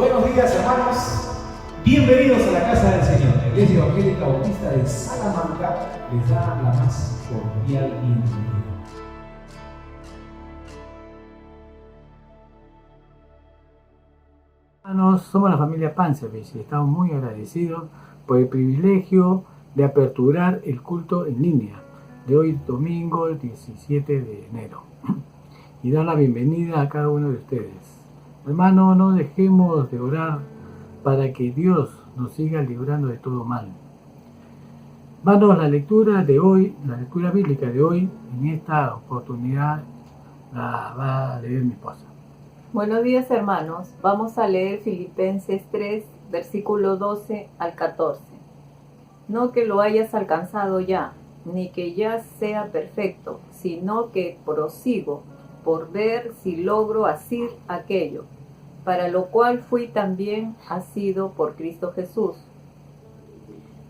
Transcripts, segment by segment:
Buenos días, hermanos. Bienvenidos a la casa del Señor. La Iglesia Evangélica Bautista de Salamanca les da la más cordial bienvenida. Hermanos, somos la familia Pansevich y estamos muy agradecidos por el privilegio de aperturar el culto en línea de hoy domingo 17 de enero y dar la bienvenida a cada uno de ustedes. Hermanos, no dejemos de orar para que Dios nos siga librando de todo mal. Hermanos, la lectura bíblica de hoy, en esta oportunidad, la va a leer mi esposa. Buenos días, hermanos. Vamos a leer Filipenses 3, versículo 12 al 14. No que lo hayas alcanzado ya, ni que ya sea perfecto, sino que prosigo por ver si logro asir aquello, para lo cual fui también asido por Cristo Jesús.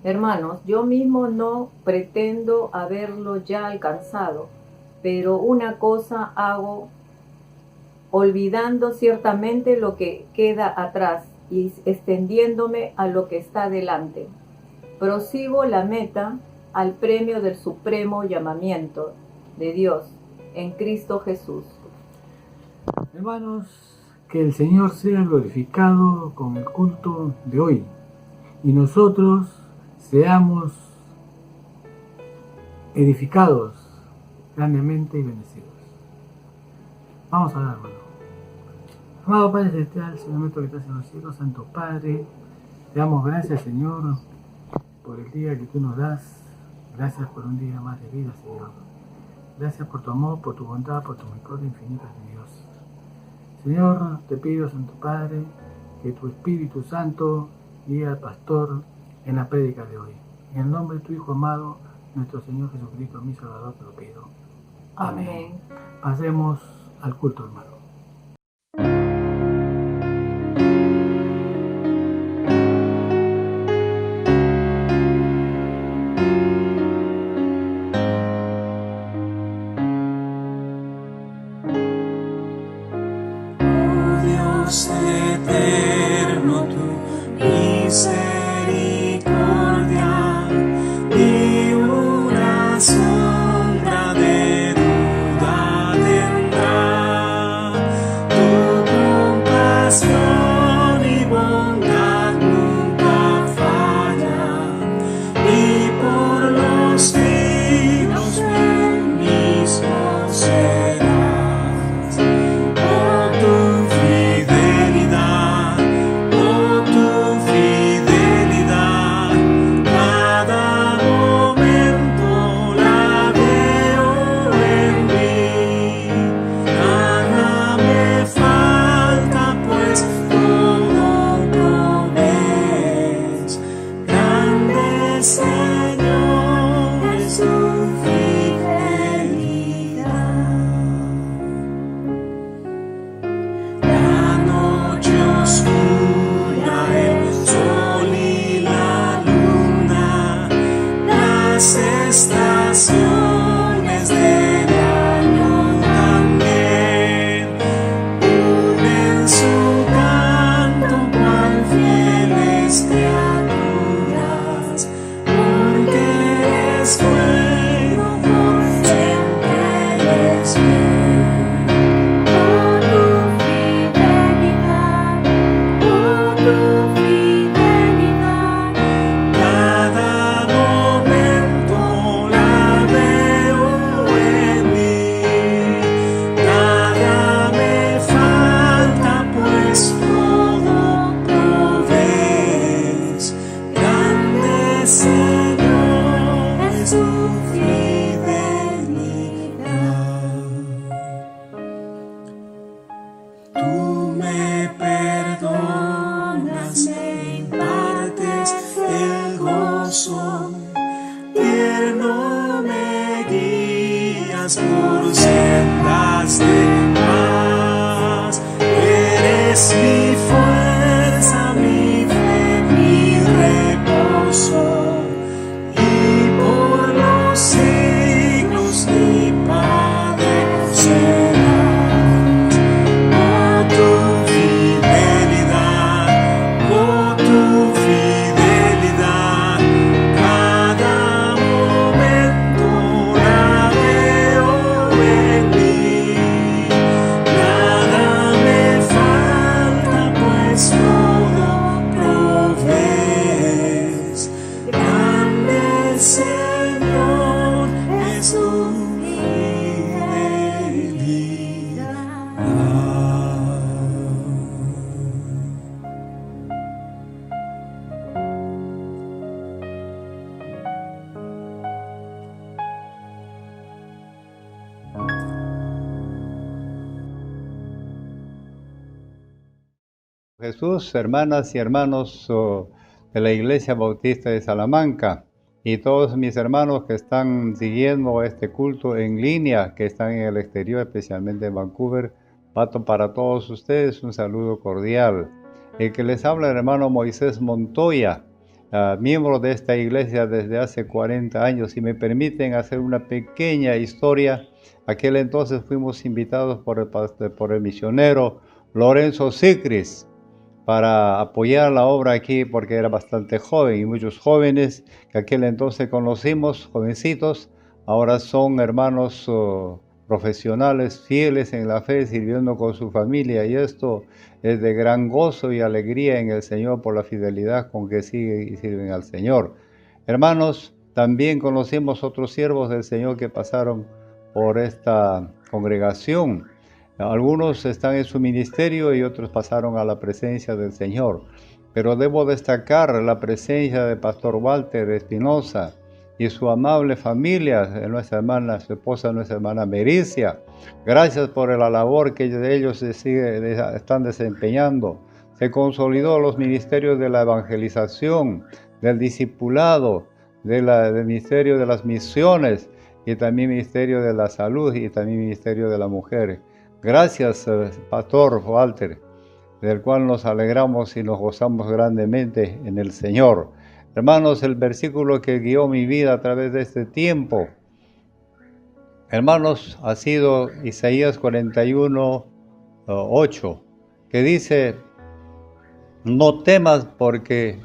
Hermanos, yo mismo no pretendo haberlo ya alcanzado, pero una cosa hago, olvidando ciertamente lo que queda atrás y extendiéndome a lo que está delante. Prosigo la meta al premio del supremo llamamiento de Dios en Cristo Jesús. Hermanos, que el Señor sea glorificado con el culto de hoy y nosotros seamos edificados grandemente y bendecidos. Vamos a orar, hermano. Amado Padre Celestial, Señor nuestro que estás en los cielos, Santo Padre, te damos gracias, Señor, por el día que tú nos das. Gracias por un día más de vida, Señor. Gracias por tu amor, por tu bondad, por tu misericordia infinita de Dios. Señor, te pido, Santo Padre, que tu Espíritu Santo guíe al pastor en la prédica de hoy. En el nombre de tu Hijo amado, nuestro Señor Jesucristo, mi Salvador, te lo pido. Amén. Pasemos al culto, hermano. Eterno, tu misericordia y una sombra de duda tendrá. Tu compasión y bondad nunca fallan, y por los siglos el mismo serás. Estaciones del año también unen su canto cual fieles criaturas, porque es bueno por siempre les ver. Oh, tu fidelidad, oh, tu fidelidad, cada momento la veo en mí. Nada me falta, pues todo provees. Grande Señor es tu fidelidad. Tú me perdonas, me impartes el gozo, tierno me guías por sendas de paz. Eres mi fuerza, mi fe, mi reposo, y por los siglos mi Padre serás. Oh, tu fidelidad Jesús, hermanas y hermanos de la Iglesia Bautista de Salamanca y todos mis hermanos que están siguiendo este culto en línea, que están en el exterior, especialmente en Vancouver. Pato, para todos ustedes un saludo cordial. El que les habla el hermano Moisés Montoya, miembro de esta iglesia desde hace 40 años. Si me permiten hacer una pequeña historia, aquel entonces fuimos invitados por el misionero Lorenzo Sicris para apoyar la obra aquí porque era bastante joven y muchos jóvenes que aquel entonces conocimos, jovencitos, ahora son hermanos profesionales, fieles en la fe, sirviendo con su familia, y esto es de gran gozo y alegría en el Señor por la fidelidad con que siguen y sirven al Señor. Hermanos, también conocimos otros siervos del Señor que pasaron por esta congregación. Algunos están en su ministerio y otros pasaron a la presencia del Señor. Pero debo destacar la presencia del pastor Walter Espinosa y su amable familia, nuestra hermana, su esposa, nuestra hermana Mericia. Gracias por la labor que ellos están desempeñando. Se consolidó los ministerios de la evangelización, del discipulado, del ministerio de las misiones y también ministerio de la salud y también ministerio de la mujer. Gracias, pastor Walter, del cual nos alegramos y nos gozamos grandemente en el Señor. Hermanos, el versículo que guió mi vida a través de este tiempo, hermanos, ha sido Isaías 41, 8, que dice: no temas porque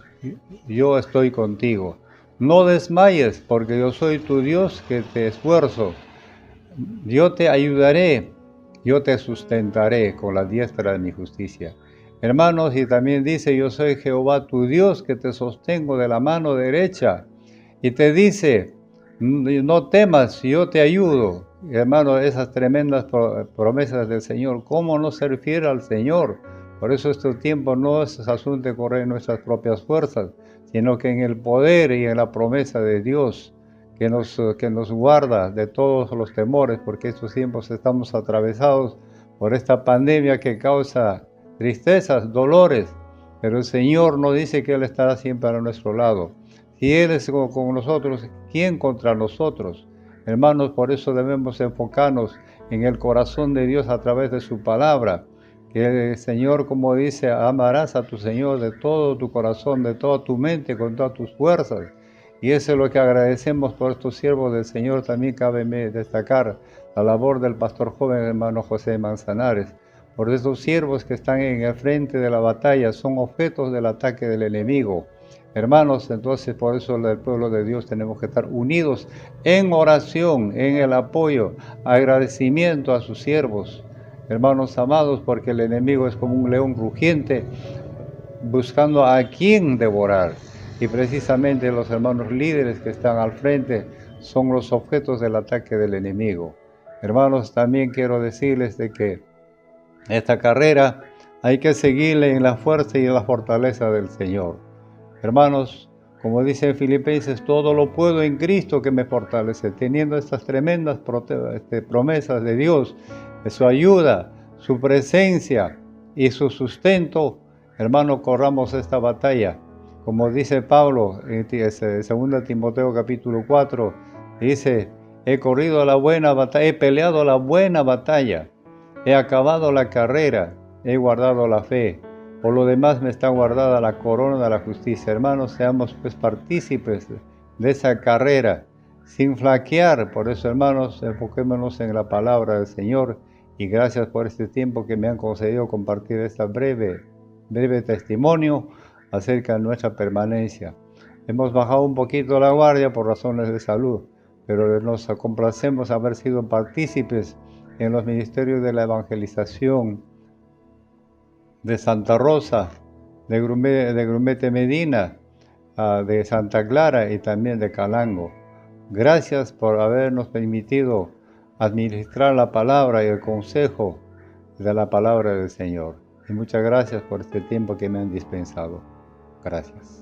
yo estoy contigo. No desmayes porque yo soy tu Dios que te esfuerzo. Yo te ayudaré, yo te sustentaré con la diestra de mi justicia. Hermanos, y también dice: yo soy Jehová tu Dios que te sostengo de la mano derecha. Y te dice: no temas, yo te ayudo. Hermanos, esas tremendas promesas del Señor, ¿cómo no ser fiel al Señor? Por eso este tiempo no es asunto de correr en nuestras propias fuerzas, sino que en el poder y en la promesa de Dios, que nos guarda de todos los temores, porque estos tiempos estamos atravesados por esta pandemia que causa tristezas, dolores, pero el Señor nos dice que Él estará siempre a nuestro lado. Si Él es con nosotros, ¿quién contra nosotros? Hermanos, por eso debemos enfocarnos en el corazón de Dios a través de su palabra, que el Señor, como dice, amarás a tu Señor de todo tu corazón, de toda tu mente, con todas tus fuerzas. Y eso es lo que agradecemos por estos siervos del Señor. También cabe destacar la labor del pastor joven hermano José Manzanares. Por estos siervos que están en el frente de la batalla, son objetos del ataque del enemigo. Hermanos, entonces por eso el pueblo de Dios tenemos que estar unidos en oración, en el apoyo, agradecimiento a sus siervos. Hermanos amados, porque el enemigo es como un león rugiente buscando a quien devorar. Y precisamente los hermanos líderes que están al frente son los objetos del ataque del enemigo. Hermanos, también quiero decirles de que esta carrera hay que seguirle en la fuerza y en la fortaleza del Señor. Hermanos, como dice en Filipenses, todo lo puedo en Cristo que me fortalece. Teniendo estas tremendas promesas de Dios, de su ayuda, su presencia y su sustento, hermanos, corramos esta batalla. Como dice Pablo en 2 Timoteo capítulo 4, dice: he corrido la buena batalla, he peleado la buena batalla, he acabado la carrera, he guardado la fe. Por lo demás me está guardada la corona de la justicia. Hermanos, seamos pues partícipes de esa carrera, sin flaquear. Por eso, hermanos, enfoquémonos en la palabra del Señor. Y gracias por este tiempo que me han concedido compartir esta breve testimonio acerca de nuestra permanencia. Hemos bajado un poquito la guardia por razones de salud, pero nos complacemos haber sido partícipes en los ministerios de la evangelización de Santa Rosa, de Grumete Medina, de Santa Clara y también de Calango. Gracias por habernos permitido administrar la palabra y el consejo de la palabra del Señor. Y muchas gracias por este tiempo que me han dispensado. Gracias.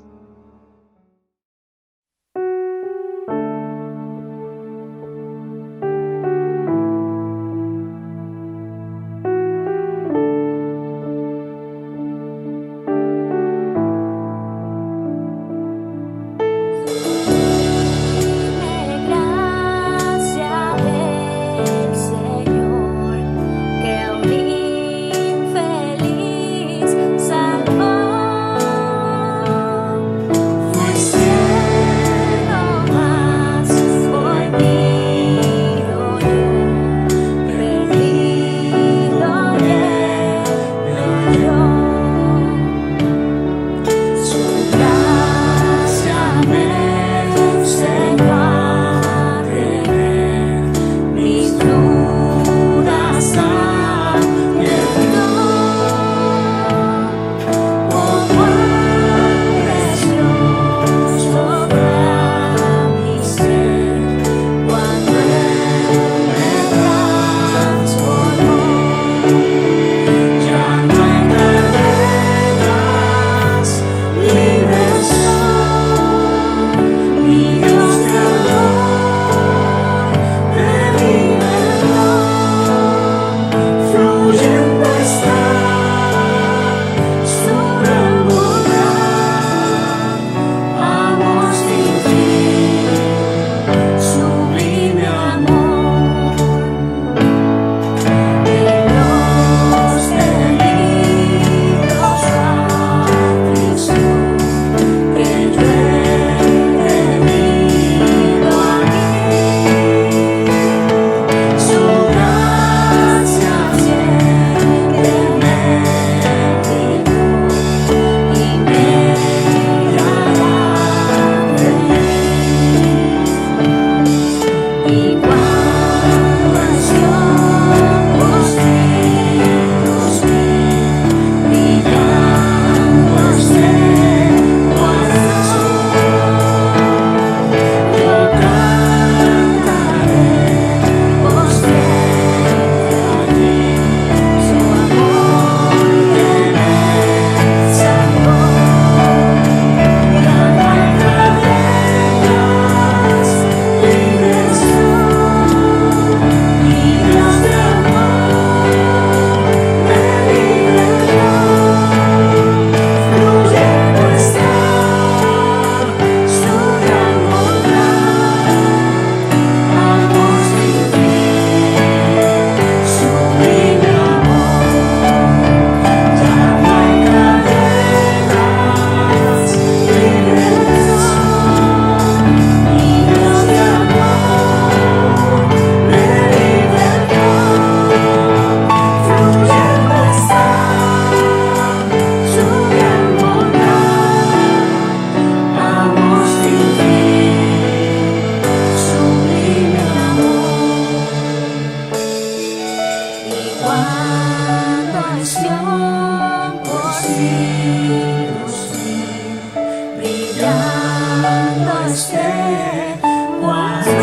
usted cuánto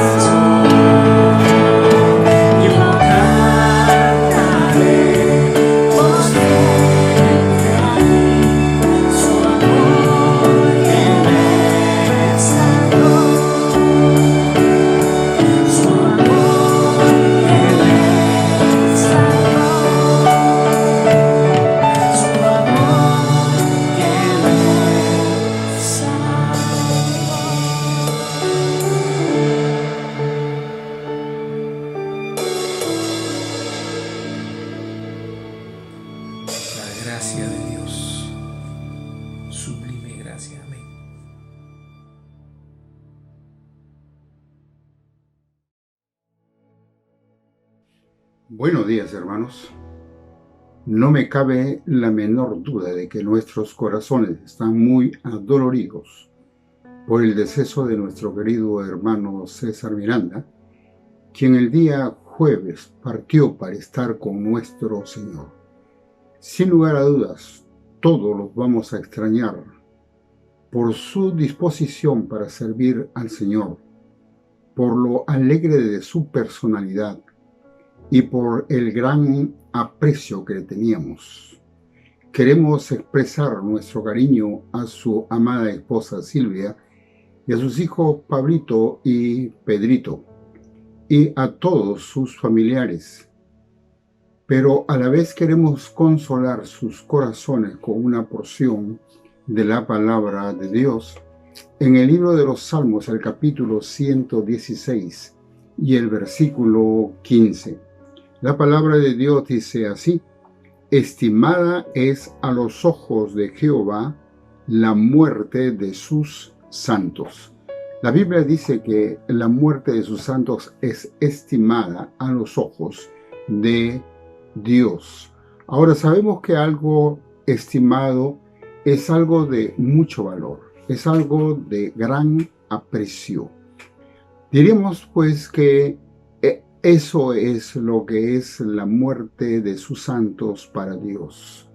yo cantaré por siempre a mí su amor que me salvó, su amor que me salvó, su amor que me salvó. La gracia de Dios, sublime gracia, amén. Buenos días, hermanos. No me cabe la menor duda de que nuestros corazones están muy adoloridos por el deceso de nuestro querido hermano César Miranda, quien el día jueves partió para estar con nuestro Señor. Sin lugar a dudas, todos los vamos a extrañar por su disposición para servir al Señor, por lo alegre de su personalidad y por el gran aprecio que le teníamos. Queremos expresar nuestro cariño a su amada esposa Silvia y a sus hijos Pablito y Pedrito y a todos sus familiares. Pero a la vez queremos consolar sus corazones con una porción de la palabra de Dios en el libro de los Salmos, el capítulo 116 y el versículo 15. La palabra de Dios dice así: estimada es a los ojos de Jehová la muerte de sus santos. La Biblia dice que la muerte de sus santos es estimada a los ojos de Dios. Ahora sabemos que algo estimado es algo de mucho valor, es algo de gran aprecio. Diríamos pues que eso es lo que es la muerte de sus santos para Dios.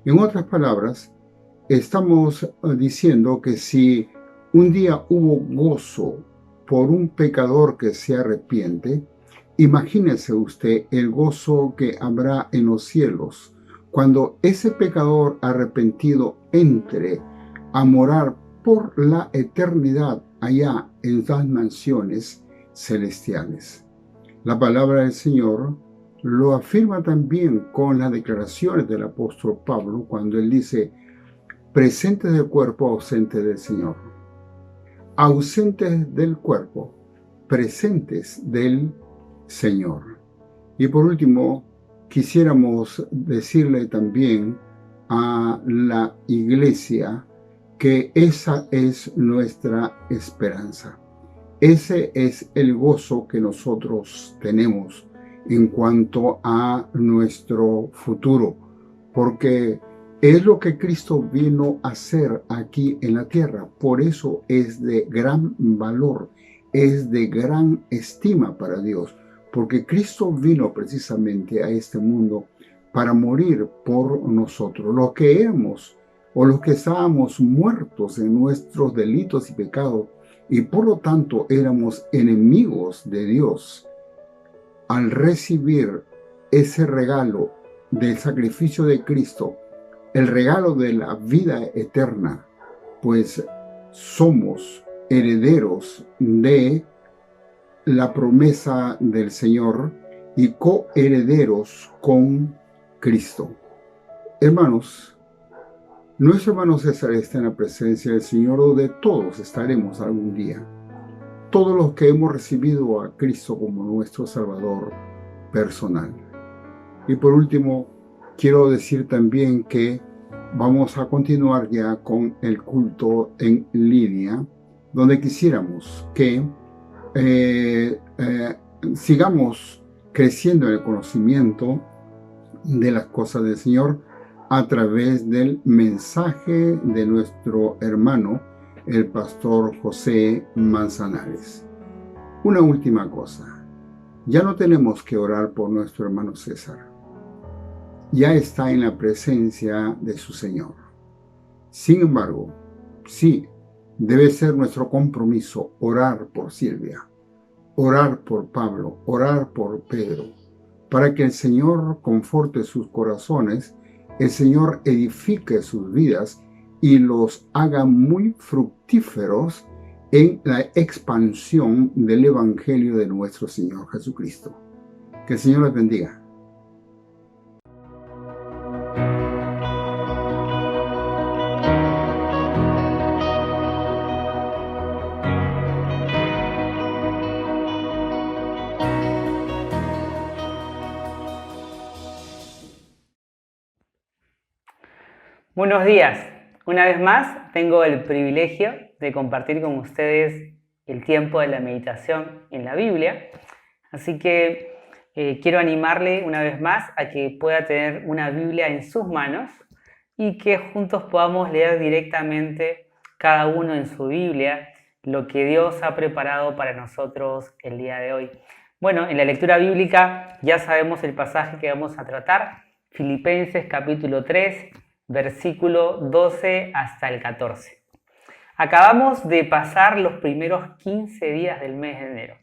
En otras palabras, estamos diciendo que si un día hubo gozo por un pecador que se arrepiente, imagínese usted el gozo que habrá en los cielos cuando ese pecador arrepentido entre a morar por la eternidad allá en las mansiones celestiales. La palabra del Señor lo afirma también con las declaraciones del apóstol Pablo cuando él dice: presentes del cuerpo, ausentes del Señor. Ausentes del cuerpo, presentes del Señor. Y por último, quisiéramos decirle también a la iglesia que esa es nuestra esperanza. Ese es el gozo que nosotros tenemos en cuanto a nuestro futuro, porque es lo que Cristo vino a hacer aquí en la tierra. Por eso es de gran valor, es de gran estima para Dios, porque Cristo vino precisamente a este mundo para morir por nosotros, los que éramos o los que estábamos muertos en nuestros delitos y pecados, y por lo tanto éramos enemigos de Dios. Al recibir ese regalo del sacrificio de Cristo, el regalo de la vida eterna, pues somos herederos de la promesa del Señor y coherederos con Cristo. Hermanos, nuestro hermano César está en la presencia del Señor, donde todos estaremos algún día. Todos los que hemos recibido a Cristo como nuestro Salvador personal. Y por último, quiero decir también que vamos a continuar ya con el culto en línea, donde quisiéramos que sigamos creciendo en el conocimiento de las cosas del Señor a través del mensaje de nuestro hermano, el pastor José Manzanares. Una última cosa, ya no tenemos que orar por nuestro hermano César. Ya está en la presencia de su Señor. Sin embargo, sí, Debe ser nuestro compromiso orar por Silvia, orar por Pablo, orar por Pedro, para que el Señor conforte sus corazones, el Señor edifique sus vidas y los haga muy fructíferos en la expansión del Evangelio de nuestro Señor Jesucristo. Que el Señor les bendiga. Buenos días. Una vez más tengo el privilegio de compartir con ustedes el tiempo de la meditación en la Biblia. Así que quiero animarle una vez más a que pueda tener una Biblia en sus manos y que juntos podamos leer directamente cada uno en su Biblia lo que Dios ha preparado para nosotros el día de hoy. Bueno, en la lectura bíblica ya sabemos el pasaje que vamos a tratar, Filipenses capítulo 3, versículo 12 hasta el 14. Acabamos de pasar los primeros 15 días del mes de enero.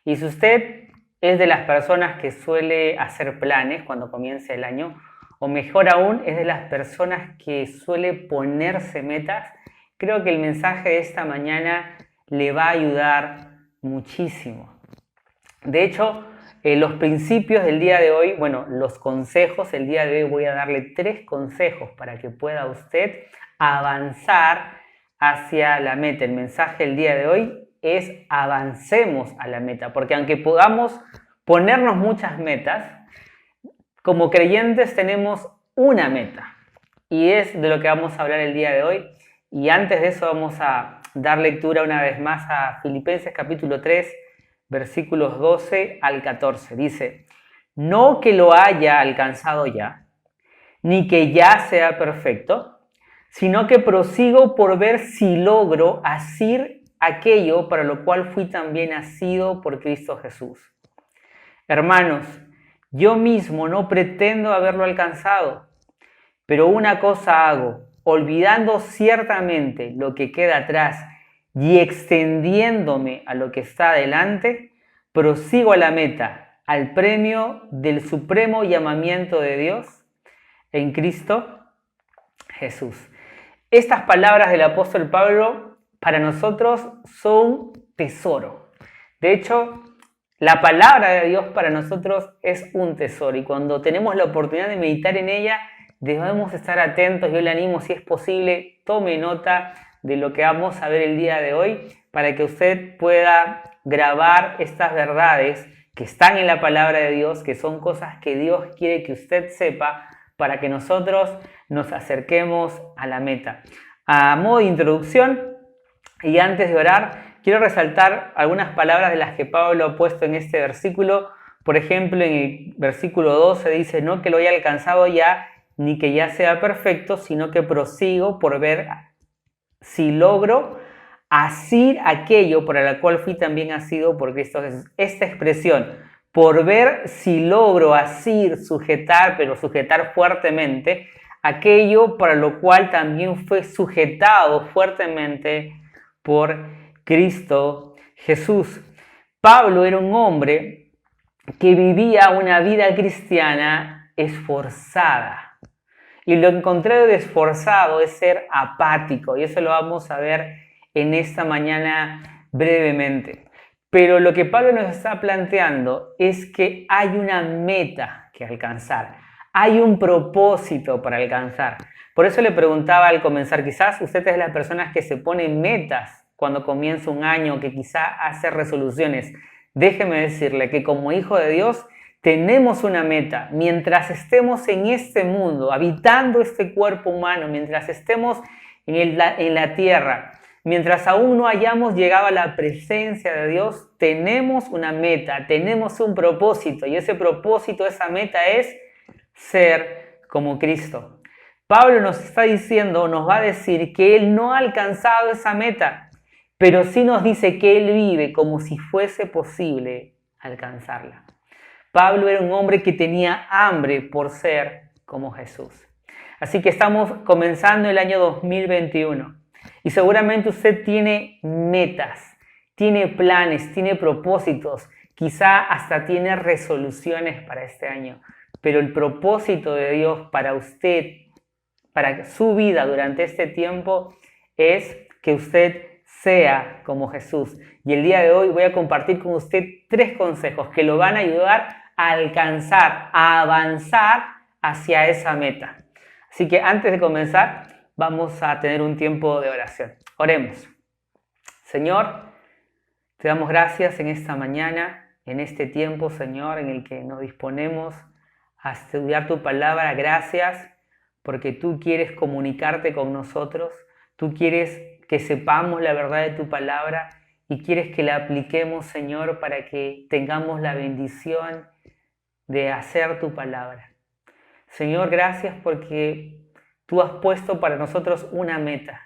Y si usted es de las personas que suele hacer planes cuando comienza el año, o mejor aún, es de las personas que suele ponerse metas, creo que el mensaje de esta mañana le va a ayudar muchísimo. De hecho, los principios del día de hoy, los consejos, el día de hoy voy a darle 3 consejos para que pueda usted avanzar hacia la meta. El mensaje del día de hoy es avancemos a la meta, porque aunque podamos ponernos muchas metas, como creyentes tenemos una meta y es de lo que vamos a hablar el día de hoy. Y antes de eso vamos a dar lectura una vez más a Filipenses capítulo 3, versículos 12 al 14. Dice, no que lo haya alcanzado ya, ni que ya sea perfecto, sino que prosigo por ver si logro asir aquello para lo cual fui también asido por Cristo Jesús. Hermanos, yo mismo no pretendo haberlo alcanzado, pero una cosa hago, olvidando ciertamente lo que queda atrás y extendiéndome a lo que está adelante, prosigo a la meta, al premio del supremo llamamiento de Dios en Cristo Jesús. Estas palabras del apóstol Pablo para nosotros son tesoro. De hecho, la palabra de Dios para nosotros es un tesoro y cuando tenemos la oportunidad de meditar en ella, debemos estar atentos. Yo le animo, si es posible, tome nota de lo que vamos a ver el día de hoy para que usted pueda grabar estas verdades que están en la palabra de Dios, que son cosas que Dios quiere que usted sepa para que nosotros nos acerquemos a la meta. A modo de introducción y antes de orar, quiero resaltar algunas palabras de las que Pablo ha puesto en este versículo. Por ejemplo, en el versículo 12 dice, no que lo haya alcanzado ya, ni que ya sea perfecto, sino que prosigo por ver si logro asir aquello para lo cual fui también asido por Cristo Jesús. Esta expresión, por ver si logro asir, sujetar, pero sujetar fuertemente, aquello para lo cual también fue sujetado fuertemente por Cristo Jesús. Pablo era un hombre que vivía una vida cristiana esforzada. Y lo contrario de esforzado es ser apático. Y eso lo vamos a ver en esta mañana brevemente. Pero lo que Pablo nos está planteando es que hay una meta que alcanzar. Hay un propósito para alcanzar. Por eso le preguntaba al comenzar, quizás usted es de las personas que se ponen metas cuando comienza un año, que quizá hace resoluciones. Déjeme decirle que como hijo de Dios tenemos una meta. Mientras estemos en este mundo, habitando este cuerpo humano, mientras estemos en la tierra, mientras aún no hayamos llegado a la presencia de Dios, tenemos una meta, tenemos un propósito. Y ese propósito, esa meta es ser como Cristo. Pablo nos está diciendo, nos va a decir que él no ha alcanzado esa meta, pero sí nos dice que él vive como si fuese posible alcanzarla. Pablo era un hombre que tenía hambre por ser como Jesús. Así que estamos comenzando el año 2021. Y seguramente usted tiene metas, tiene planes, tiene propósitos, quizá hasta tiene resoluciones para este año. Pero el propósito de Dios para usted, para su vida durante este tiempo, es que usted sea como Jesús. Y el día de hoy voy a compartir con usted 3 consejos que lo van a ayudar a alcanzar, a avanzar hacia esa meta. Así que antes de comenzar, vamos a tener un tiempo de oración. Oremos. Señor, te damos gracias en esta mañana, en este tiempo, Señor, en el que nos disponemos a estudiar tu palabra. Gracias porque tú quieres comunicarte con nosotros, tú quieres que sepamos la verdad de tu palabra y quieres que la apliquemos, Señor, para que tengamos la bendición de hacer tu palabra. Señor, gracias porque tú has puesto para nosotros una meta,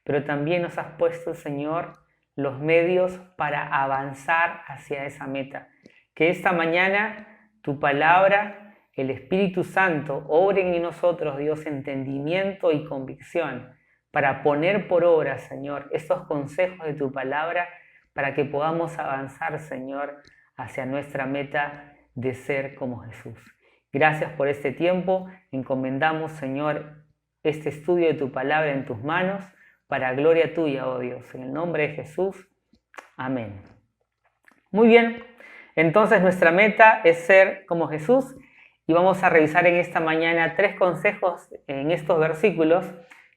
pero también nos has puesto, Señor, los medios para avanzar hacia esa meta. Que esta mañana tu palabra, el Espíritu Santo, obren en nosotros, Dios, entendimiento y convicción para poner por obra, Señor, estos consejos de tu palabra para que podamos avanzar, Señor, hacia nuestra meta de ser como Jesús. Gracias por este tiempo. Encomendamos, Señor, este estudio de tu palabra en tus manos para gloria tuya, oh Dios. En el nombre de Jesús. Amén. Muy bien. Entonces nuestra meta es ser como Jesús y vamos a revisar en esta mañana 3 consejos en estos versículos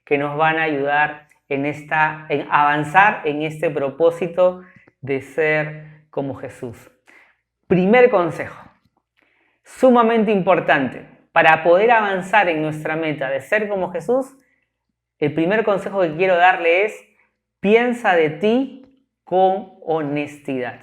que nos van a ayudar en avanzar en este propósito de ser como Jesús. Primer consejo, sumamente importante. Para poder avanzar en nuestra meta de ser como Jesús, el primer consejo que quiero darle es: piensa de ti con honestidad.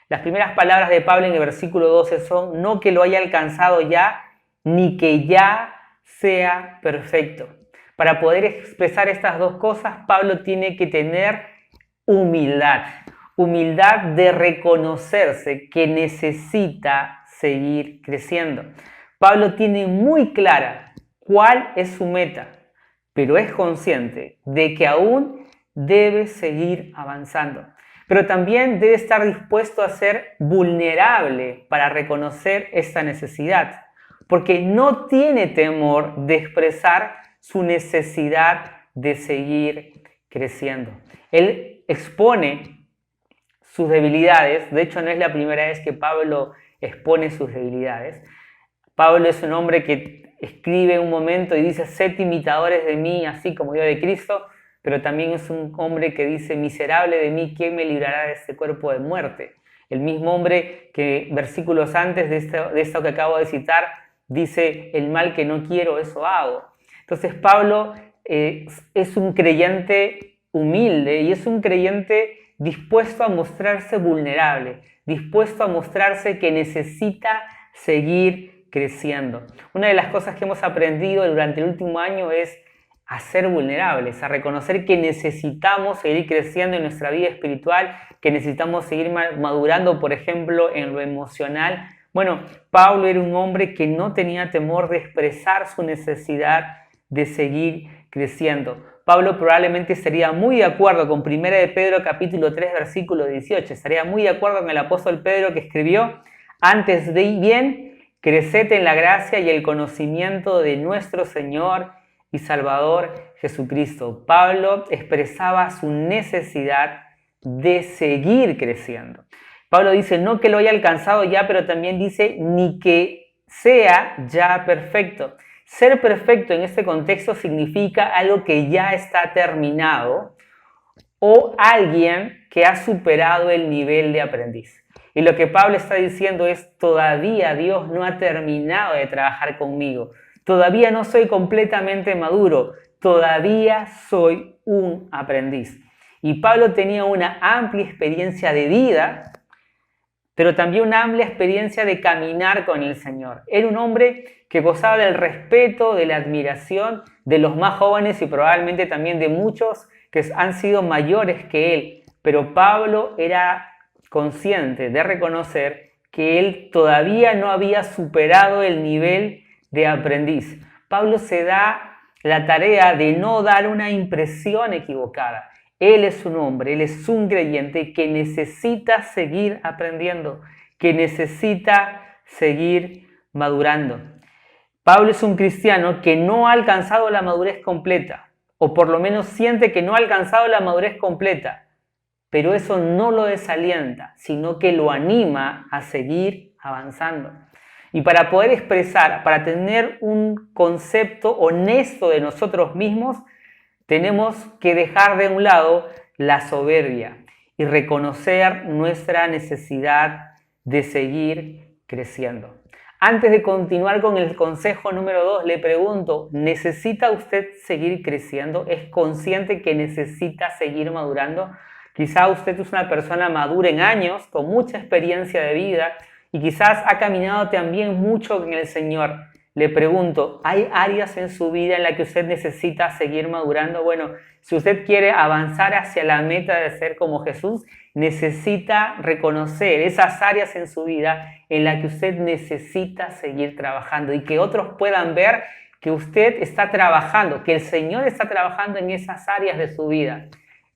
Las primeras palabras de Pablo en el versículo 12 son: no que lo haya alcanzado ya, ni que ya sea perfecto. Para poder expresar estas 2 cosas, Pablo tiene que tener humildad. Humildad de reconocerse que necesita seguir creciendo. Pablo tiene muy clara cuál es su meta, pero es consciente de que aún debe seguir avanzando. Pero también debe estar dispuesto a ser vulnerable para reconocer esta necesidad, porque no tiene temor de expresar su necesidad de seguir creciendo. Él expone sus debilidades. De hecho, no es la primera vez que Pablo expone sus debilidades. Pablo es un hombre que escribe un momento y dice: sed imitadores de mí, así como yo de Cristo, pero también es un hombre que dice: miserable de mí, ¿quién me librará de este cuerpo de muerte? El mismo hombre que versículos antes de esto que acabo de citar dice: el mal que no quiero, eso hago. Entonces Pablo es un creyente humilde y es un creyente dispuesto a mostrarse vulnerable, dispuesto a mostrarse que necesita seguir creciendo. Una de las cosas que hemos aprendido durante el último año es a ser vulnerables, a reconocer que necesitamos seguir creciendo en nuestra vida espiritual, que necesitamos seguir madurando, por ejemplo, en lo emocional. Bueno, Pablo era un hombre que no tenía temor de expresar su necesidad de seguir creciendo. Pablo probablemente estaría muy de acuerdo con 1 de Pedro capítulo 3 versículo 18. Estaría muy de acuerdo con el apóstol Pedro que escribió: antes de bien, creced en la gracia y el conocimiento de nuestro Señor y Salvador Jesucristo. Pablo expresaba su necesidad de seguir creciendo. Pablo dice: no que lo haya alcanzado ya, pero también dice: ni que sea ya perfecto. Ser perfecto en este contexto significa algo que ya está terminado o alguien que ha superado el nivel de aprendiz. Y lo que Pablo está diciendo es: todavía Dios no ha terminado de trabajar conmigo. Todavía no soy completamente maduro. Todavía soy un aprendiz. Y Pablo tenía una amplia experiencia de vida, pero también una amplia experiencia de caminar con el Señor. Era un hombre que gozaba del respeto, de la admiración de los más jóvenes y probablemente también de muchos que han sido mayores que él. Pero Pablo era consciente de reconocer que él todavía no había superado el nivel de aprendiz. Pablo se da la tarea de no dar una impresión equivocada. Él es un hombre, él es un creyente que necesita seguir aprendiendo, que necesita seguir madurando. Pablo es un cristiano que no ha alcanzado la madurez completa, o por lo menos siente que no ha alcanzado la madurez completa, pero eso no lo desalienta, sino que lo anima a seguir avanzando. Y para poder expresar, para tener un concepto honesto de nosotros mismos, tenemos que dejar de un lado la soberbia y reconocer nuestra necesidad de seguir creciendo. Antes de continuar con el consejo número 2, le pregunto, ¿necesita usted seguir creciendo? ¿Es consciente que necesita seguir madurando? Quizá usted es una persona madura en años, con mucha experiencia de vida, y quizás ha caminado también mucho en el Señor. Le pregunto, ¿hay áreas en su vida en las que usted necesita seguir madurando? Bueno, si usted quiere avanzar hacia la meta de ser como Jesús, necesita reconocer esas áreas en su vida en las que usted necesita seguir trabajando y que otros puedan ver que usted está trabajando, que el Señor está trabajando en esas áreas de su vida.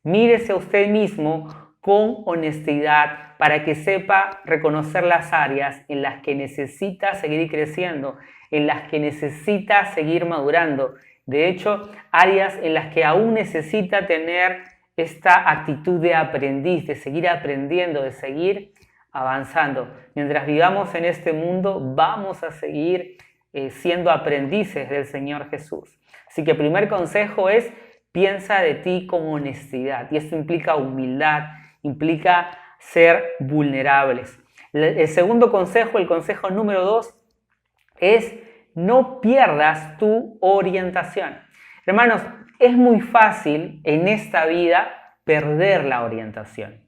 Mírese a usted mismo con honestidad para que sepa reconocer las áreas en las que necesita seguir creciendo, en las que necesita seguir madurando. De hecho, áreas en las que aún necesita tener esta actitud de aprendiz, de seguir aprendiendo, de seguir avanzando. Mientras vivamos en este mundo, vamos a seguir siendo aprendices del Señor Jesús. Así que el primer consejo es, piensa de ti con honestidad. Y esto implica humildad, implica ser vulnerables. El segundo consejo, el consejo número 2, es no pierdas tu orientación. Hermanos, es muy fácil en esta vida perder la orientación.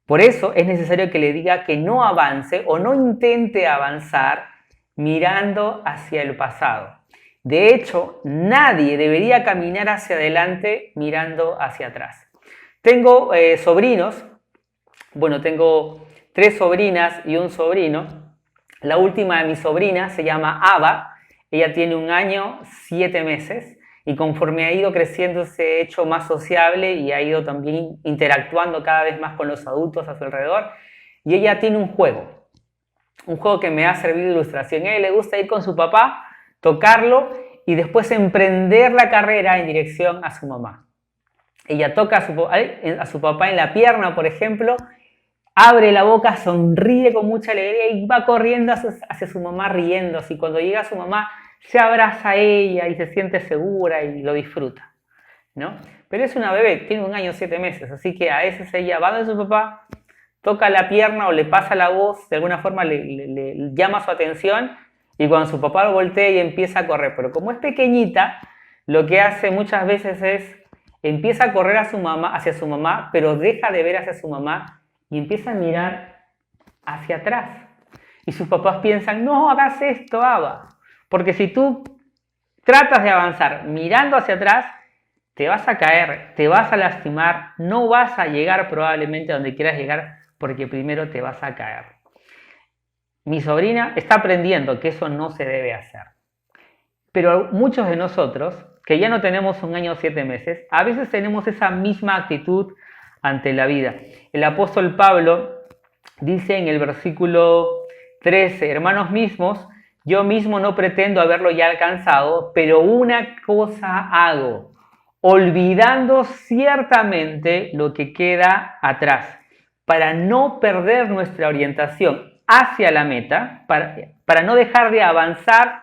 Por eso es necesario que le diga que no avance o no intente avanzar mirando hacia el pasado. De hecho, nadie debería caminar hacia adelante mirando hacia atrás. Tengo sobrinos, tengo 3 sobrinas y un sobrino. La última de mis sobrinas se llama Ava, ella tiene 1 año, 7 meses y conforme ha ido creciendo se ha hecho más sociable y ha ido también interactuando cada vez más con los adultos a su alrededor y ella tiene un juego que me ha servido de ilustración. A ella le gusta ir con su papá, tocarlo y después emprender la carrera en dirección a su mamá. Ella toca a su papá en la pierna, por ejemplo, abre la boca, sonríe con mucha alegría y va corriendo hacia su mamá riéndose. Y cuando llega a su mamá, se abraza a ella y se siente segura y lo disfruta, ¿no? Pero es una bebé, tiene 1 año, 7 meses, así que a veces ella va de su papá, toca la pierna o le pasa la voz, de alguna forma le llama su atención y cuando su papá lo voltea ella empieza a correr. Pero como es pequeñita, lo que hace muchas veces es, empieza a correr hacia su mamá, pero deja de ver hacia su mamá y empieza a mirar hacia atrás. Y sus papás piensan, no hagas esto, Ava, porque si tú tratas de avanzar mirando hacia atrás, te vas a caer, te vas a lastimar, no vas a llegar probablemente a donde quieras llegar, porque primero te vas a caer. Mi sobrina está aprendiendo que eso no se debe hacer. Pero muchos de nosotros, que ya no tenemos 1 año o 7 meses, a veces tenemos esa misma actitud ante la vida. El apóstol Pablo dice en el versículo 13, hermanos mismos, yo mismo no pretendo haberlo ya alcanzado, pero una cosa hago, olvidando ciertamente lo que queda atrás, para no perder nuestra orientación hacia la meta, para no dejar de avanzar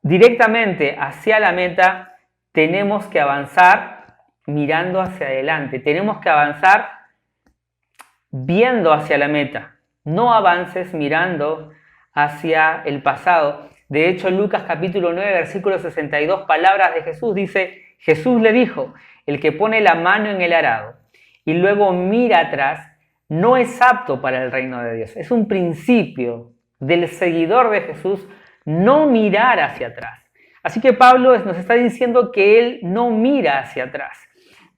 directamente hacia la meta, tenemos que avanzar mirando hacia adelante, tenemos que avanzar viendo hacia la meta, no avances mirando hacia el pasado. De hecho, en Lucas capítulo 9, versículo 62, palabras de Jesús, dice, Jesús le dijo, el que pone la mano en el arado y luego mira atrás, no es apto para el reino de Dios. Es un principio del seguidor de Jesús no mirar hacia atrás. Así que Pablo nos está diciendo que él no mira hacia atrás.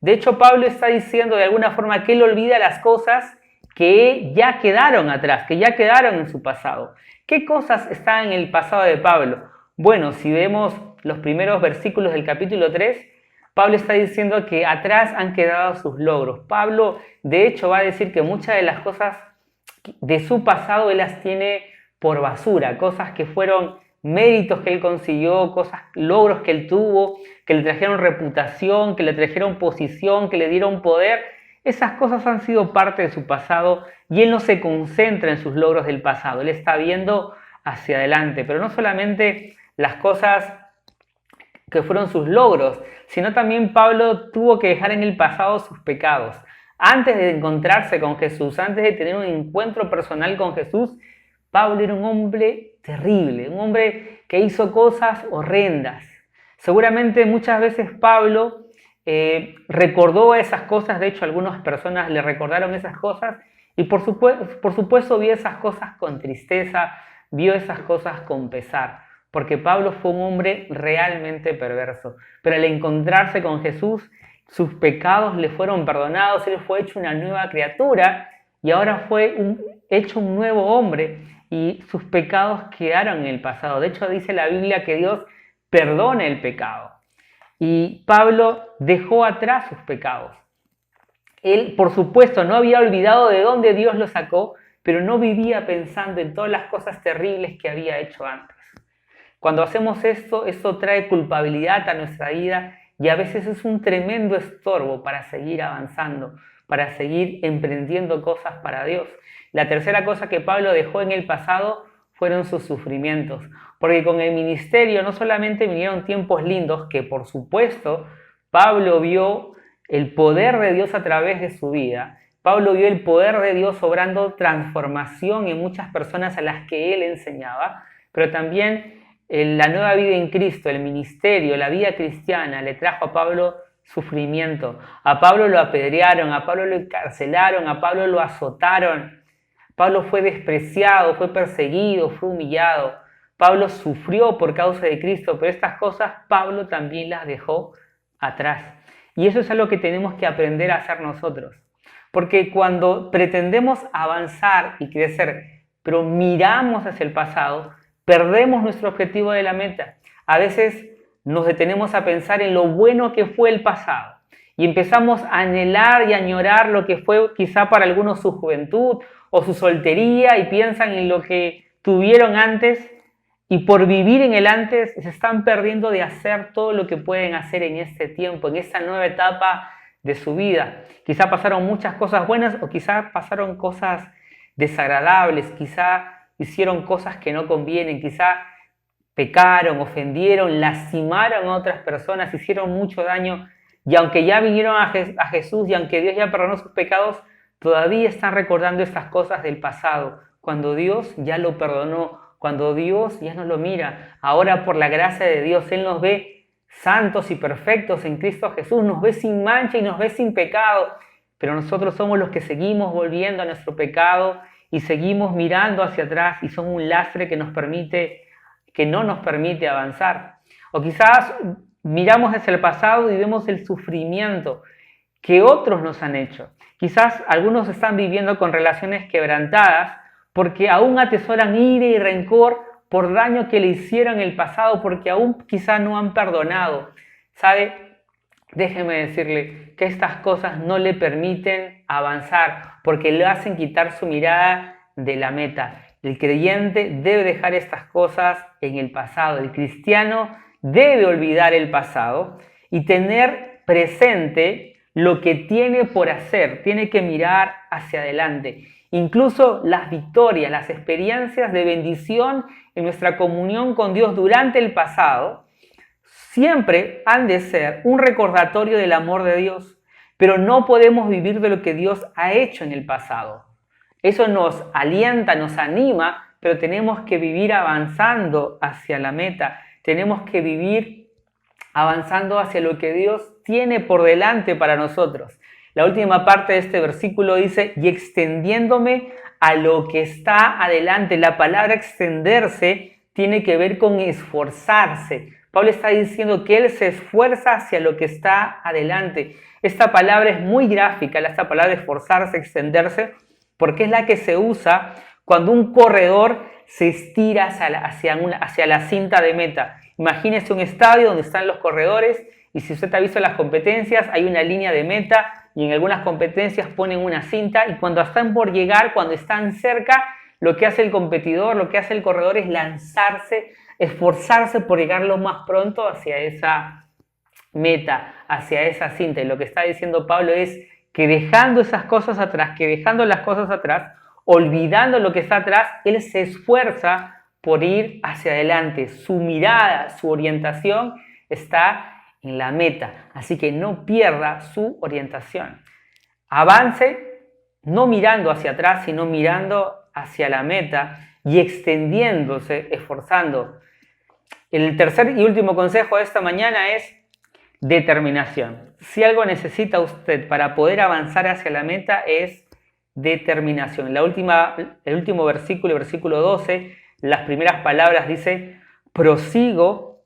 De hecho, Pablo está diciendo de alguna forma que él olvida las cosas que ya quedaron atrás, que ya quedaron en su pasado. ¿Qué cosas están en el pasado de Pablo? Bueno, si vemos los primeros versículos del capítulo 3, Pablo está diciendo que atrás han quedado sus logros. Pablo, de hecho, va a decir que muchas de las cosas de su pasado él las tiene por basura, cosas que fueron méritos que él consiguió, logros que él tuvo, que le trajeron reputación, que le trajeron posición, que le dieron poder. Esas cosas han sido parte de su pasado y él no se concentra en sus logros del pasado, él está viendo hacia adelante, pero no solamente las cosas que fueron sus logros, sino también Pablo tuvo que dejar en el pasado sus pecados. Antes de encontrarse con Jesús, antes de tener un encuentro personal con Jesús, Pablo era un hombre terrible, un hombre que hizo cosas horrendas. Seguramente muchas veces Pablo recordó esas cosas, de hecho algunas personas le recordaron esas cosas y por supuesto vio esas cosas con tristeza, vio esas cosas con pesar, porque Pablo fue un hombre realmente perverso, pero al encontrarse con Jesús, sus pecados le fueron perdonados, él fue hecho una nueva criatura y ahora fue hecho un nuevo hombre y sus pecados quedaron en el pasado. De hecho dice la Biblia que Dios perdona el pecado y Pablo dejó atrás sus pecados. Él, por supuesto, no había olvidado de dónde Dios lo sacó, pero no vivía pensando en todas las cosas terribles que había hecho antes. Cuando hacemos esto trae culpabilidad a nuestra vida y a veces es un tremendo estorbo para seguir avanzando, para seguir emprendiendo cosas para Dios. La tercera cosa que Pablo dejó en el pasado fueron sus sufrimientos, porque con el ministerio no solamente vinieron tiempos lindos, que por supuesto Pablo vio el poder de Dios a través de su vida, Pablo vio el poder de Dios obrando transformación en muchas personas a las que él enseñaba, pero también la nueva vida en Cristo, el ministerio, la vida cristiana le trajo a Pablo sufrimiento. A Pablo lo apedrearon, a Pablo lo encarcelaron, a Pablo lo azotaron. Pablo fue despreciado, fue perseguido, fue humillado. Pablo sufrió por causa de Cristo, pero estas cosas Pablo también las dejó atrás. Y eso es algo que tenemos que aprender a hacer nosotros. Porque cuando pretendemos avanzar y crecer, pero miramos hacia el pasado, perdemos nuestro objetivo de la meta. A veces nos detenemos a pensar en lo bueno que fue el pasado y empezamos a anhelar y añorar lo que fue quizá para algunos su juventud o su soltería y piensan en lo que tuvieron antes y por vivir en el antes se están perdiendo de hacer todo lo que pueden hacer en este tiempo, en esta nueva etapa de su vida. Quizá pasaron muchas cosas buenas o quizá pasaron cosas desagradables, quizá hicieron cosas que no convienen, quizá pecaron, ofendieron, lastimaron a otras personas, hicieron mucho daño y aunque ya vinieron a Jesús y aunque Dios ya perdonó sus pecados, todavía están recordando estas cosas del pasado, cuando Dios ya lo perdonó, cuando Dios ya no lo mira. Ahora por la gracia de Dios Él nos ve santos y perfectos en Cristo Jesús, nos ve sin mancha y nos ve sin pecado, pero nosotros somos los que seguimos volviendo a nuestro pecado y seguimos mirando hacia atrás y son un lastre que no nos permite avanzar. O quizás miramos hacia el pasado y vemos el sufrimiento que otros nos han hecho. Quizás algunos están viviendo con relaciones quebrantadas porque aún atesoran ira y rencor por daño que le hicieron en el pasado, porque aún quizá no han perdonado. ¿Sabe? Déjeme decirle que estas cosas no le permiten avanzar porque le hacen quitar su mirada de la meta. El creyente debe dejar estas cosas en el pasado. El cristiano debe olvidar el pasado y tener presente lo que tiene por hacer. Tiene que mirar hacia adelante. Incluso las victorias, las experiencias de bendición en nuestra comunión con Dios durante el pasado siempre han de ser un recordatorio del amor de Dios, pero no podemos vivir de lo que Dios ha hecho en el pasado. Eso nos alienta, nos anima, pero tenemos que vivir avanzando hacia la meta. Tenemos que vivir avanzando hacia lo que Dios tiene por delante para nosotros. La última parte de este versículo dice, y extendiéndome a lo que está adelante. La palabra extenderse tiene que ver con esforzarse. Pablo está diciendo que él se esfuerza hacia lo que está adelante. Esta palabra es muy gráfica, esta palabra esforzarse, extenderse, porque es la que se usa cuando un corredor se estira hacia la cinta de meta. Imagínese un estadio donde están los corredores y si usted ha visto las competencias, hay una línea de meta y en algunas competencias ponen una cinta y cuando están por llegar, cuando están cerca, lo que hace el competidor, lo que hace el corredor es lanzarse, esforzarse por llegar lo más pronto hacia esa meta, hacia esa cinta. Y lo que está diciendo Pablo es que dejando esas cosas atrás, que dejando las cosas atrás, olvidando lo que está atrás, él se esfuerza por ir hacia adelante. Su mirada, su orientación está en la meta. Así que no pierda su orientación. Avance no mirando hacia atrás, sino mirando hacia la meta y extendiéndose, esforzando. El tercer y último consejo de esta mañana es determinación. Si algo necesita usted para poder avanzar hacia la meta es determinación. El último versículo, el versículo 12, las primeras palabras dice, prosigo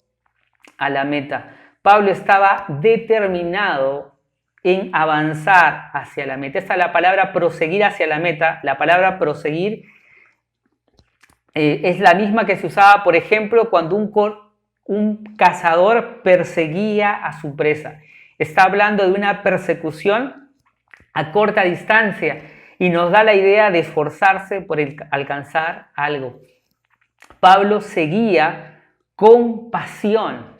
a la meta. Pablo estaba determinado en avanzar hacia la meta. Esta es la palabra proseguir hacia la meta. La palabra proseguir es la misma que se usaba, por ejemplo, cuando un cazador perseguía a su presa. Está hablando de una persecución a corta distancia y nos da la idea de esforzarse por alcanzar algo. Pablo seguía con pasión,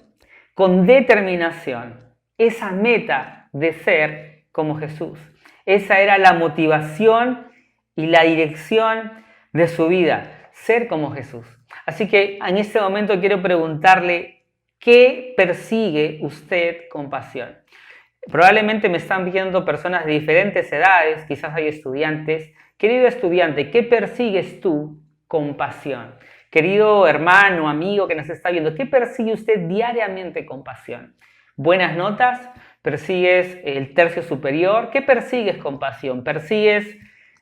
con determinación, esa meta de ser como Jesús. Esa era la motivación y la dirección de su vida, ser como Jesús. Así que en este momento quiero preguntarle, ¿qué persigue usted con pasión? Probablemente me están viendo personas de diferentes edades, quizás hay estudiantes. Querido estudiante, ¿qué persigues tú con pasión? Querido hermano, amigo que nos está viendo, ¿qué persigue usted diariamente con pasión? ¿Buenas notas? ¿Persigues el tercio superior? ¿Qué persigues con pasión? ¿Persigues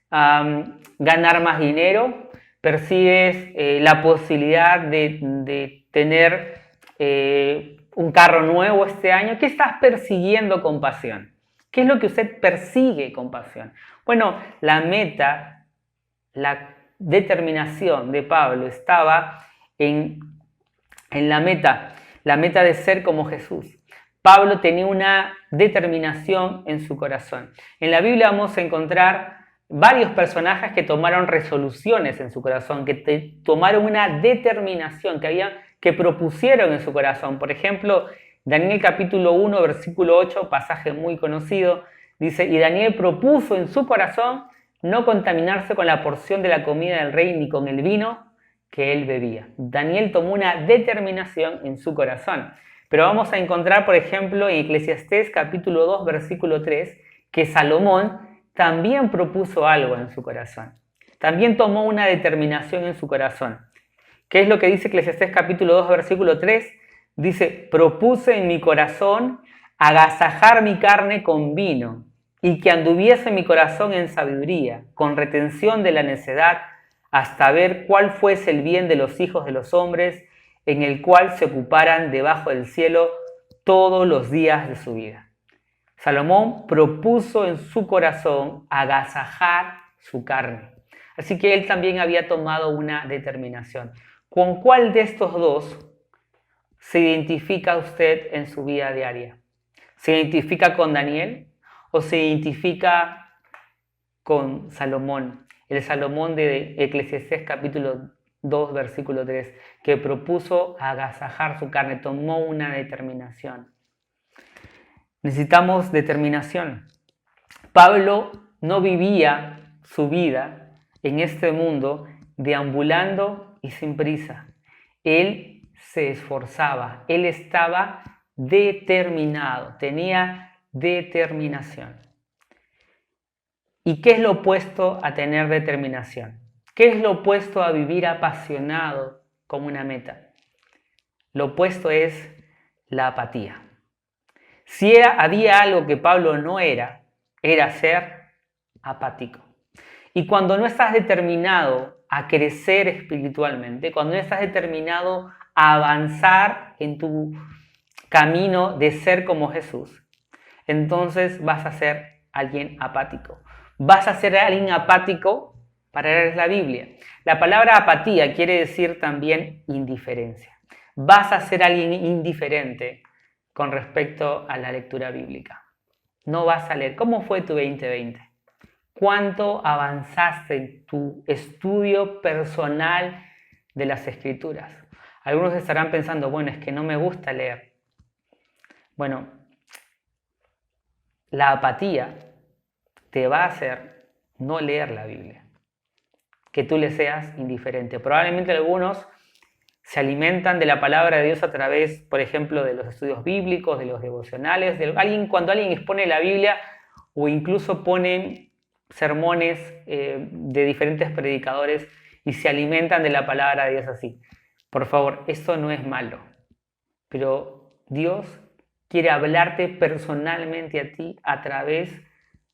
ganar más dinero? ¿Persigues la posibilidad de tener un carro nuevo este año? ¿Qué estás persiguiendo con pasión? ¿Qué es lo que usted persigue con pasión? Bueno, la meta, la determinación de Pablo estaba en la meta de ser como Jesús. Pablo tenía una determinación en su corazón. En la Biblia vamos a encontrar varios personajes que tomaron resoluciones en su corazón, que tomaron una determinación, que propusieron en su corazón. Por ejemplo, Daniel capítulo 1, versículo 8, pasaje muy conocido, dice, y Daniel propuso en su corazón no contaminarse con la porción de la comida del rey ni con el vino que él bebía. Daniel tomó una determinación en su corazón. Pero vamos a encontrar, por ejemplo, en Eclesiastés capítulo 2, versículo 3, que Salomón también propuso algo en su corazón. También tomó una determinación en su corazón. ¿Qué es lo que dice Eclesiastés capítulo 2, versículo 3? Dice, propuse en mi corazón agasajar mi carne con vino y que anduviese mi corazón en sabiduría, con retención de la necedad, hasta ver cuál fuese el bien de los hijos de los hombres, en el cual se ocuparan debajo del cielo todos los días de su vida. Salomón propuso en su corazón agasajar su carne. Así que él también había tomado una determinación. ¿Con cuál de estos dos se identifica usted en su vida diaria? ¿Se identifica con Daniel o se identifica con Salomón? El Salomón de Eclesiastés capítulo 2, versículo 3, que propuso agasajar su carne, tomó una determinación. Necesitamos determinación. Pablo no vivía su vida en este mundo deambulando y sin prisa. Él se esforzaba, él estaba determinado, tenía determinación. ¿Y qué es lo opuesto a tener determinación? ¿Qué es lo opuesto a vivir apasionado con una meta? Lo opuesto es la apatía. Si había algo que Pablo no era ser apático. Y cuando no estás determinado a crecer espiritualmente, cuando no estás determinado a avanzar en tu camino de ser como Jesús, entonces vas a ser alguien apático. Vas a ser alguien apático para leer la Biblia. La palabra apatía quiere decir también indiferencia. vas a ser alguien indiferente con respecto a la lectura bíblica. No vas a leer. ¿Cómo fue tu 2020? ¿Cuánto avanzaste en tu estudio personal de las Escrituras? Algunos estarán pensando, bueno, es que no me gusta leer. Bueno, la apatía te va a hacer no leer la Biblia, que tú le seas indiferente. Probablemente algunos se alimentan de la palabra de Dios a través, por ejemplo, de los estudios bíblicos, de los devocionales, cuando alguien expone la Biblia o incluso ponen sermones de diferentes predicadores y se alimentan de la palabra de Dios así. Por favor, esto no es malo, pero Dios quiere hablarte personalmente a ti a través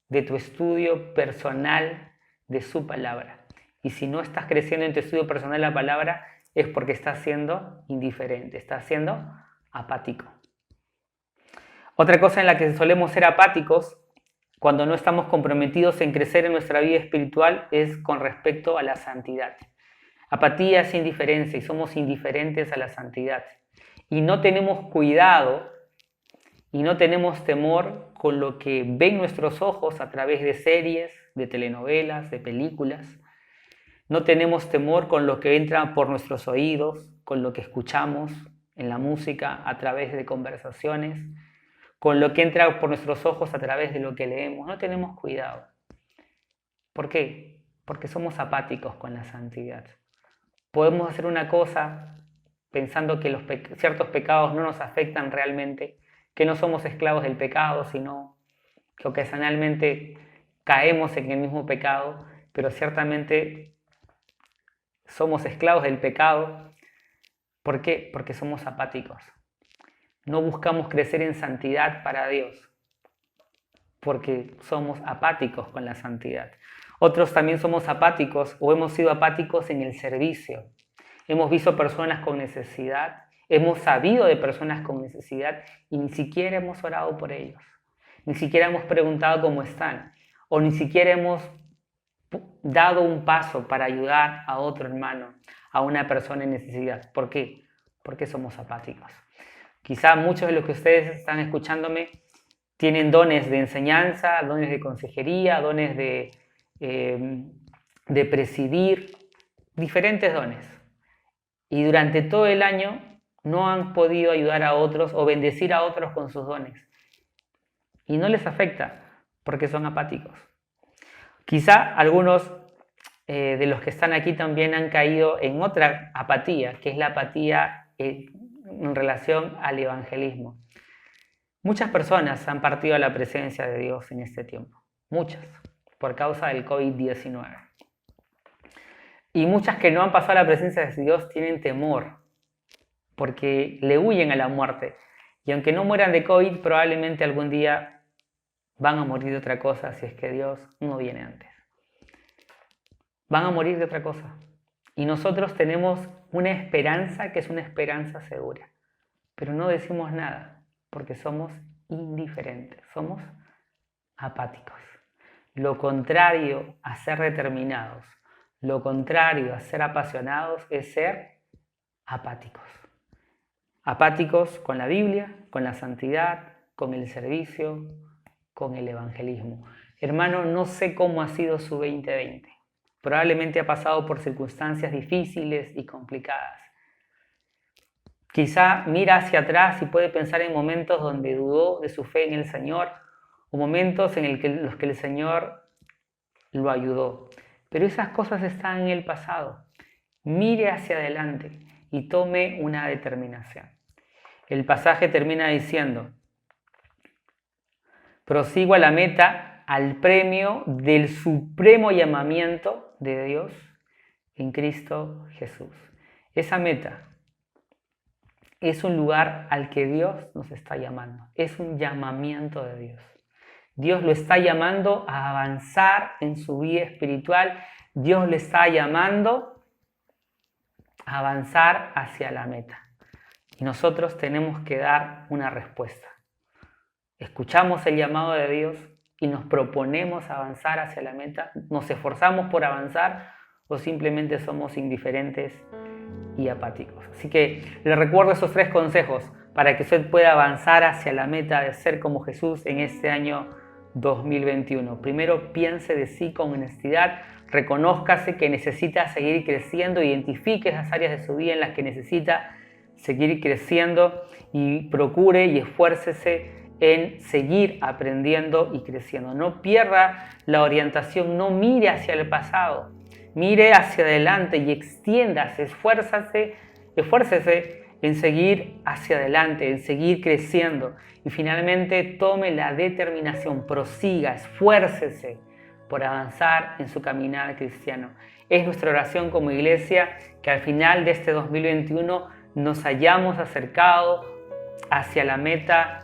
de tu estudio personal de su palabra. Y si no estás creciendo en tu estudio personal de la palabra, es porque estás siendo indiferente, estás siendo apático. Otra cosa en la que solemos ser apáticos cuando no estamos comprometidos en crecer en nuestra vida espiritual es con respecto a la santidad. Apatía es indiferencia y somos indiferentes a la santidad. Y no tenemos cuidado y no tenemos temor con lo que ven nuestros ojos a través de series, de telenovelas, de películas. No tenemos temor con lo que entra por nuestros oídos, con lo que escuchamos en la música a través de conversaciones, con lo que entra por nuestros ojos a través de lo que leemos. No tenemos cuidado. ¿Por qué? Porque somos apáticos con la santidad. Podemos hacer una cosa pensando que ciertos pecados no nos afectan realmente, que no somos esclavos del pecado, sino que ocasionalmente caemos en el mismo pecado, pero ciertamente somos esclavos del pecado. ¿Por qué? Porque somos apáticos. No buscamos crecer en santidad para Dios, porque somos apáticos con la santidad. Otros también somos apáticos o hemos sido apáticos en el servicio. Hemos visto personas con necesidad, hemos sabido de personas con necesidad y ni siquiera hemos orado por ellos. Ni siquiera hemos preguntado cómo están o ni siquiera hemos dado un paso para ayudar a otro hermano, a una persona en necesidad. ¿Por qué? Porque somos apáticos. Quizá muchos de los que ustedes están escuchándome tienen dones de enseñanza, dones de consejería, dones de presidir, diferentes dones. Y durante todo el año no han podido ayudar a otros o bendecir a otros con sus dones. Y no les afecta porque son apáticos. Quizá algunos de los que están aquí también han caído en otra apatía, que es la apatía en relación al evangelismo. Muchas personas han partido a la presencia de Dios en este tiempo. Muchas, por causa del COVID-19. Y muchas que no han pasado a la presencia de Dios tienen temor, porque le huyen a la muerte. Y aunque no mueran de COVID, probablemente algún día van a morir de otra cosa si es que Dios no viene antes. Van a morir de otra cosa. Y nosotros tenemos una esperanza que es una esperanza segura. Pero no decimos nada, porque somos indiferentes, somos apáticos. Lo contrario a ser determinados, lo contrario a ser apasionados es ser apáticos. Apáticos con la Biblia, con la santidad, con el servicio, con el evangelismo. Hermano, no sé cómo ha sido su 2020. Probablemente ha pasado por circunstancias difíciles y complicadas. Quizá mira hacia atrás y puede pensar en momentos donde dudó de su fe en el Señor o momentos en los que el Señor lo ayudó. Pero esas cosas están en el pasado. Mire hacia adelante y tome una determinación. El pasaje termina diciendo: prosigo a la meta, al premio del supremo llamamiento de Dios en Cristo Jesús. Esa meta es un lugar al que Dios nos está llamando. Es un llamamiento de Dios. Dios lo está llamando a avanzar en su vida espiritual. Dios le está llamando a avanzar hacia la meta. Y nosotros tenemos que dar una respuesta. Escuchamos el llamado de Dios y nos proponemos avanzar hacia la meta. Nos esforzamos por avanzar o simplemente somos indiferentes y apáticos. Así que le recuerdo esos 3 consejos para que usted pueda avanzar hacia la meta de ser como Jesús en este año 2021. Primero, piense de sí con honestidad, reconózcase que necesita seguir creciendo, identifique esas áreas de su vida en las que necesita seguir creciendo y procure y esfuércese en seguir aprendiendo y creciendo. No pierda la orientación, no mire hacia el pasado, mire hacia adelante y extiéndase, esfuércese en seguir hacia adelante, en seguir creciendo. Y finalmente tome la determinación, prosiga, esfuércese por avanzar en su caminar cristiano. Es nuestra oración como iglesia que al final de este 2021 nos hayamos acercado hacia la meta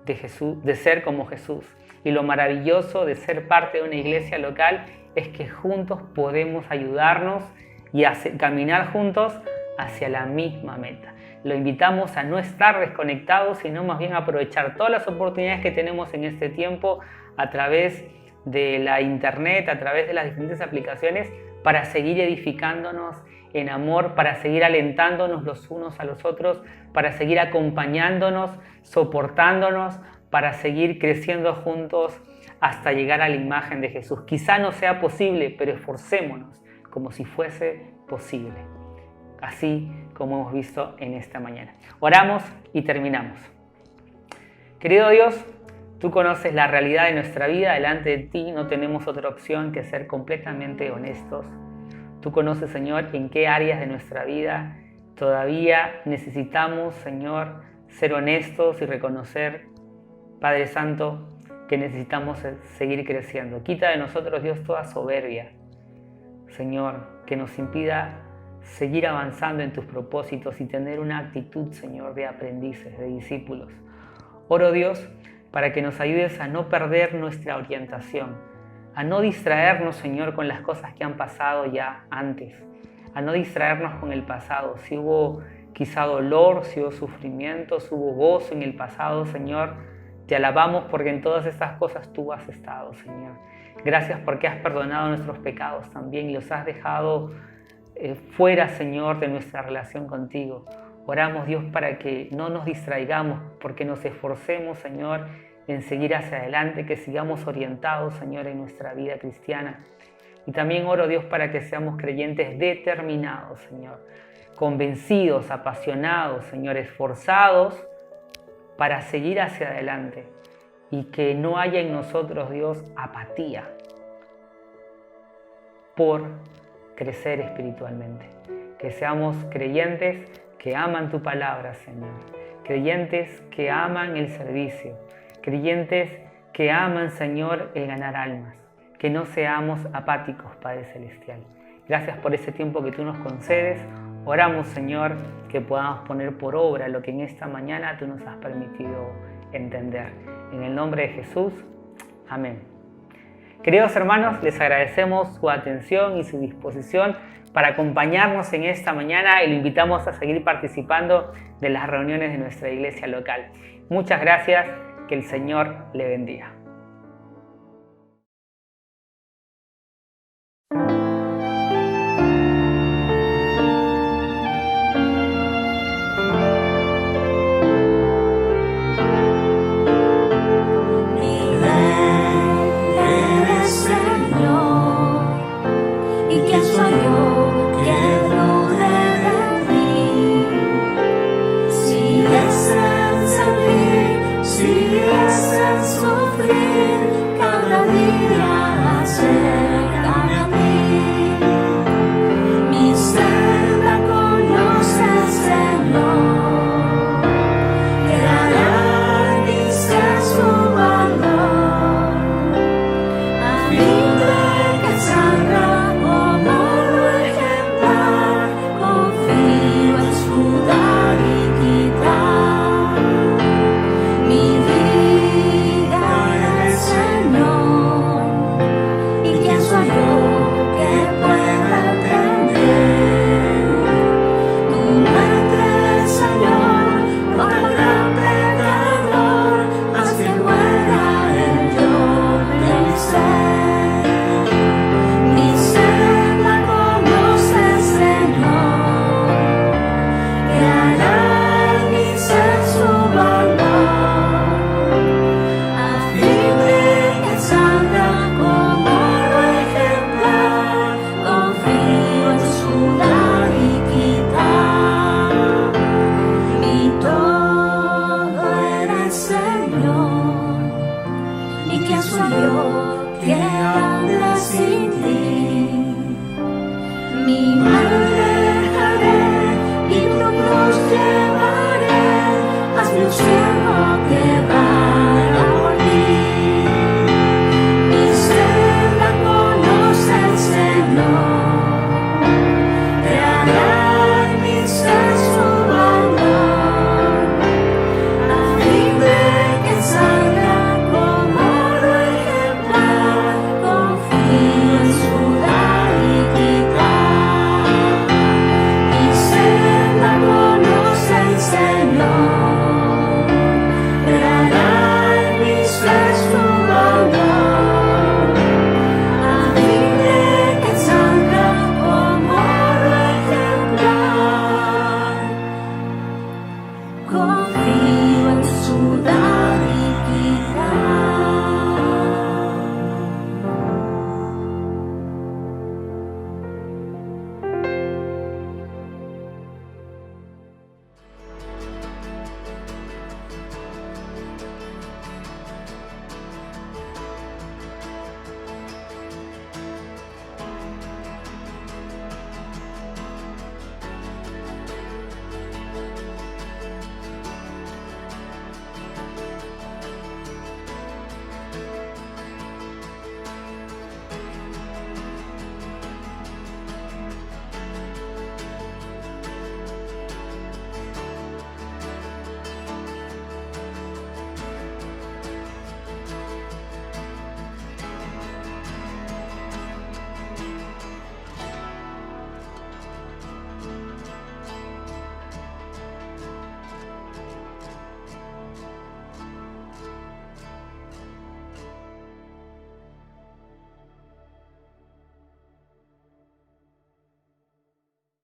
de Jesús, de ser como Jesús. Y lo maravilloso de ser parte de una iglesia local es que juntos podemos ayudarnos y caminar juntos hacia la misma meta. Lo invitamos a no estar desconectados, sino más bien aprovechar todas las oportunidades que tenemos en este tiempo a través de la internet, a través de las diferentes aplicaciones, para seguir edificándonos en amor, para seguir alentándonos los unos a los otros, para seguir acompañándonos, soportándonos, para seguir creciendo juntos hasta llegar a la imagen de Jesús. Quizá no sea posible, pero esforcémonos como si fuese posible. Así como hemos visto en esta mañana. Oramos y terminamos. Querido Dios, tú conoces la realidad de nuestra vida. Delante de ti no tenemos otra opción que ser completamente honestos. Tú conoces, Señor, en qué áreas de nuestra vida todavía necesitamos, Señor, ser honestos y reconocer, Padre Santo, que necesitamos seguir creciendo. Quita de nosotros, Dios, toda soberbia, Señor, que nos impida seguir avanzando en tus propósitos y tener una actitud, Señor, de aprendices, de discípulos. Oro, Dios, para que nos ayudes a no perder nuestra orientación, a no distraernos, Señor, con las cosas que han pasado ya antes, a no distraernos con el pasado. Si hubo quizá dolor, si hubo sufrimiento, si hubo gozo en el pasado, Señor, te alabamos porque en todas estas cosas tú has estado, Señor. Gracias porque has perdonado nuestros pecados también y los has dejado fuera, Señor, de nuestra relación contigo. Oramos, Dios, para que no nos distraigamos, porque nos esforcemos, Señor, en seguir hacia adelante, que sigamos orientados, Señor, en nuestra vida cristiana. Y también oro, Dios, para que seamos creyentes determinados, Señor, convencidos, apasionados, Señor, esforzados para seguir hacia adelante y que no haya en nosotros, Dios, apatía por crecer espiritualmente. Que seamos creyentes que aman tu palabra, Señor. Creyentes que aman el servicio. Creyentes que aman, Señor, el ganar almas. Que no seamos apáticos, Padre Celestial. Gracias por ese tiempo que tú nos concedes. Oramos, Señor, que podamos poner por obra lo que en esta mañana tú nos has permitido entender. En el nombre de Jesús. Amén. Queridos hermanos, les agradecemos su atención y su disposición para acompañarnos en esta mañana y lo invitamos a seguir participando de las reuniones de nuestra iglesia local. Muchas gracias, que el Señor le bendiga. Si es en sufrir, tiempo.